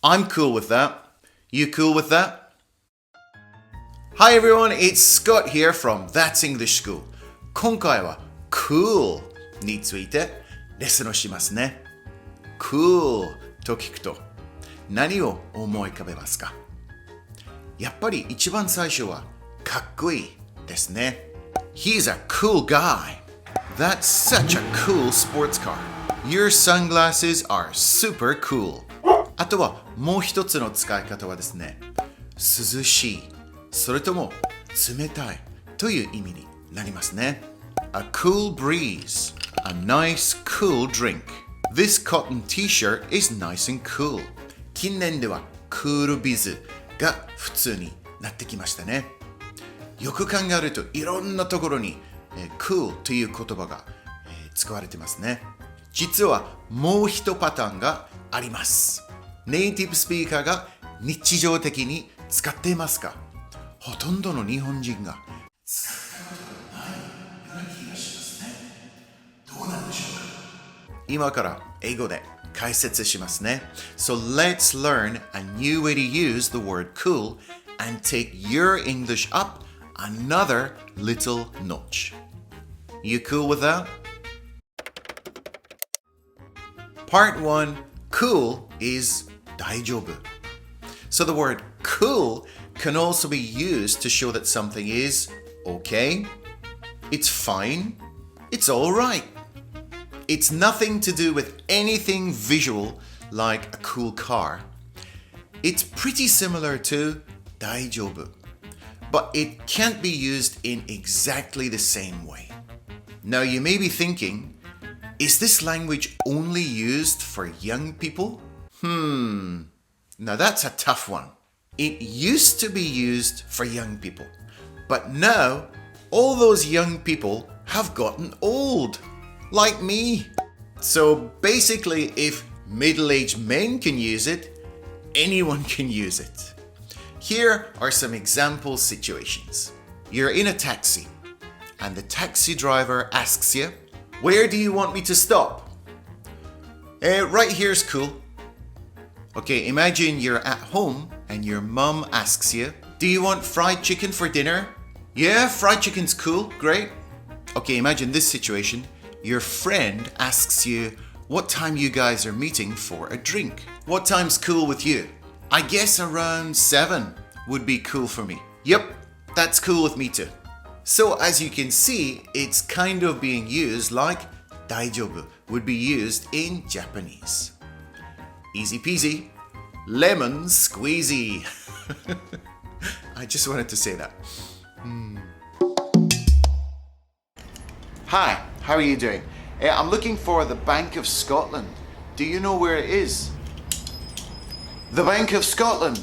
I'm cool with that. You cool with that? Hi everyone, it's Scott here from That's English School. 今回は cool についてレッスンをしますね。cool と聞くと何を思い浮かべますか？やっぱり一番最初はかっこいいですね。He's a cool guy. That's such a cool sports car. Your sunglasses are super cool. あとはもう一つの使い方はですね、涼しい、それとも冷たいという意味になりますね。A cool breeze, a nice cool drink. This cotton t-shirt is nice and cool. 近年ではクールビズが普通になってきましたね。よく考えるといろんなところに、cool という言葉が、使われてますね。実はもう一パターンがあります。ネイティブスピーカーが日常的に使っていますか？ほとんどの日本人が使うことがないような気がしますね。どうなんでしょうか？今から英語で解説しますね。So let's learn a new way to use the word cool and take your English up another little notch. You cool with that? Part 1, cool is 大丈夫. So the word cool can also be used to show that something is okay, it's fine, it's alright. It's nothing to do with anything visual like a cool car. It's pretty similar to 大丈夫, but it can't be used in exactly the same way. Now you may be thinking, is this language only used for young people? Now that's a tough one. It used to be used for young people, but now all those young people have gotten old, like me. So basically, if middle-aged men can use it, anyone can use it. Here are some example situations. You're in a taxi, and the taxi driver asks you, "Where do you want me to stop?" Right here's cool. Okay, imagine you're at home and your mom asks you, "Do you want fried chicken for dinner?" "Yeah, fried chicken's cool, great." Okay, imagine this situation. Your friend asks you what time you guys are meeting for a drink. What time's cool with you? "I guess around 7 would be cool for me." "Yep, that's cool with me too." So as you can see, it's kind of being used like 大丈夫 would be used in Japanese. Easy peasy, lemon squeezy. I just wanted to say that. Hi, how are you doing? I'm looking for the Bank of Scotland. Do you know where it is? The Bank of Scotland.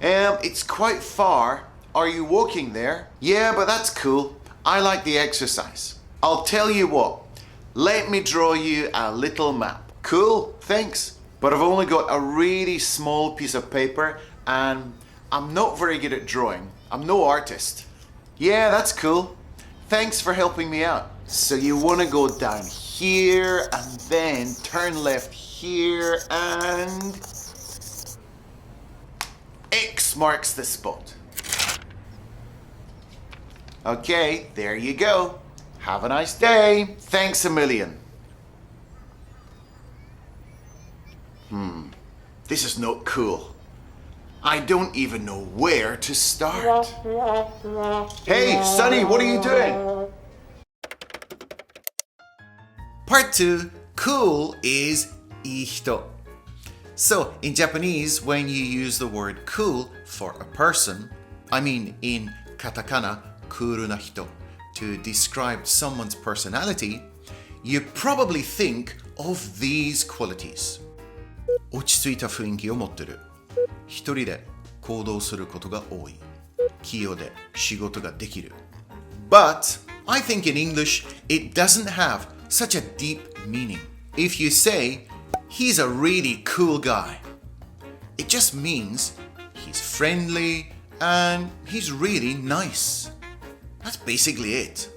It's quite far. Are you walking there? Yeah, but that's cool. I like the exercise. I'll tell you what. Let me draw you a little map. Cool, thanks. But I've only got a really small piece of paper and I'm not very good at drawing. I'm no artist. Yeah, that's cool. Thanks for helping me out. So you want to go down here and then turn left here and X marks the spot. Okay, there you go. Have a nice day. Thanks a million. This is not cool. I don't even know where to start. Hey, Sonny, what are you doing? Part 2, cool is いい人. So, in Japanese, when you use the word cool for a person, I mean in katakana, クールな人, to describe someone's personality, you probably think of these qualities. 落ち着いた雰囲気を持ってる。一人で行動することが多い。器用で仕事ができる。But I think in English, it doesn't have such a deep meaning. If you say, "He's a really cool guy," it just means he's friendly and he's really nice. That's basically it.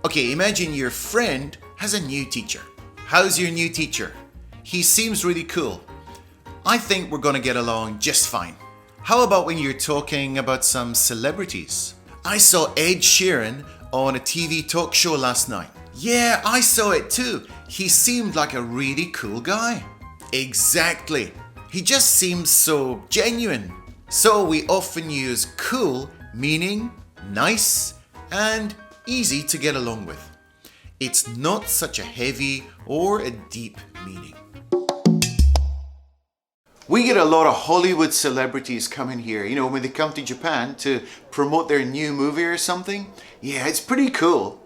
Okay, imagine your friend has a new teacher. How's your new teacher? He seems really cool. I think we're going to get along just fine. How about when you're talking about some celebrities? I saw Ed Sheeran on a TV talk show last night. Yeah, I saw it too. He seemed like a really cool guy. Exactly. He just seems so genuine. So we often use cool, meaning nice and easy to get along with. It's not such a heavy or a deep meaning. We get a lot of Hollywood celebrities coming here, when they come to Japan to promote their new movie or something. Yeah, it's pretty cool.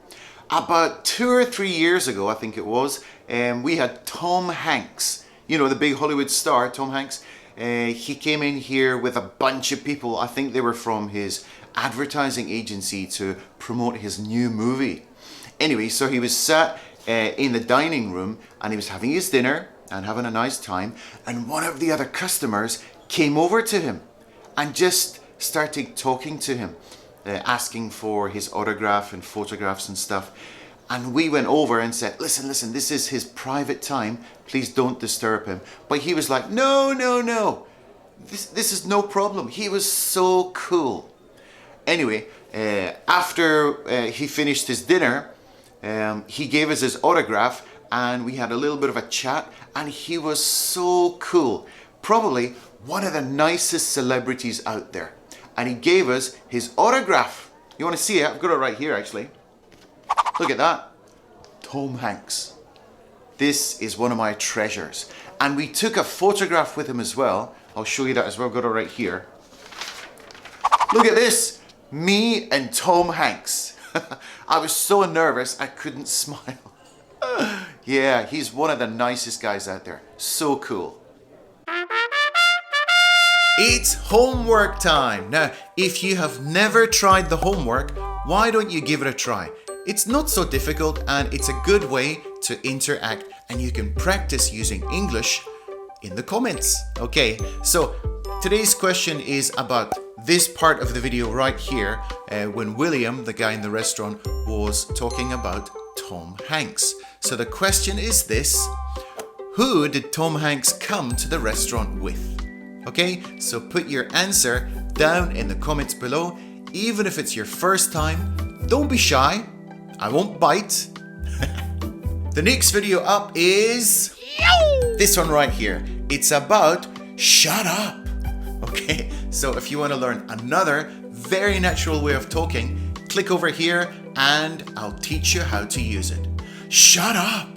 About 2 or 3 years ago, I think it was, we had Tom Hanks, the big Hollywood star, Tom Hanks. He came in here with a bunch of people. I think they were from his advertising agency to promote his new movie. Anyway, so he was sat in the dining room and he was having his dinner and having a nice time, and one of the other customers came over to him and just started talking to him, asking for his autograph and photographs and stuff. And we went over and said, listen, this is his private time, please don't disturb him. But he was like, no, this is no problem. He was so cool. Anyway, after he finished his dinner, he gave us his autograph and we had a little bit of a chat, and he was so cool. Probably one of the nicest celebrities out there. And he gave us his autograph. You want to see it? I've got it right here actually. Look at that. Tom Hanks. This is one of my treasures. And we took a photograph with him as well. I'll show you that as well. I've got it right here. Look at this. Me and Tom Hanks. I was so nervous I couldn't smile. Yeah, he's one of the nicest guys out there. So cool. It's homework time. Now, if you have never tried the homework, why don't you give it a try? It's not so difficult and it's a good way to interact, and you can practice using English in the comments. Okay, so today's question is about this part of the video right here, when William, the guy in the restaurant, was talking about Tom Hanks. So the question is this: who did Tom Hanks come to the restaurant with? Okay, so put your answer down in the comments below. Even if it's your first time, don't be shy. I won't bite. The next video up is this one right here. It's about shut up. Okay, so if you want to learn another very natural way of talking, click over here and I'll teach you how to use it. Shut up.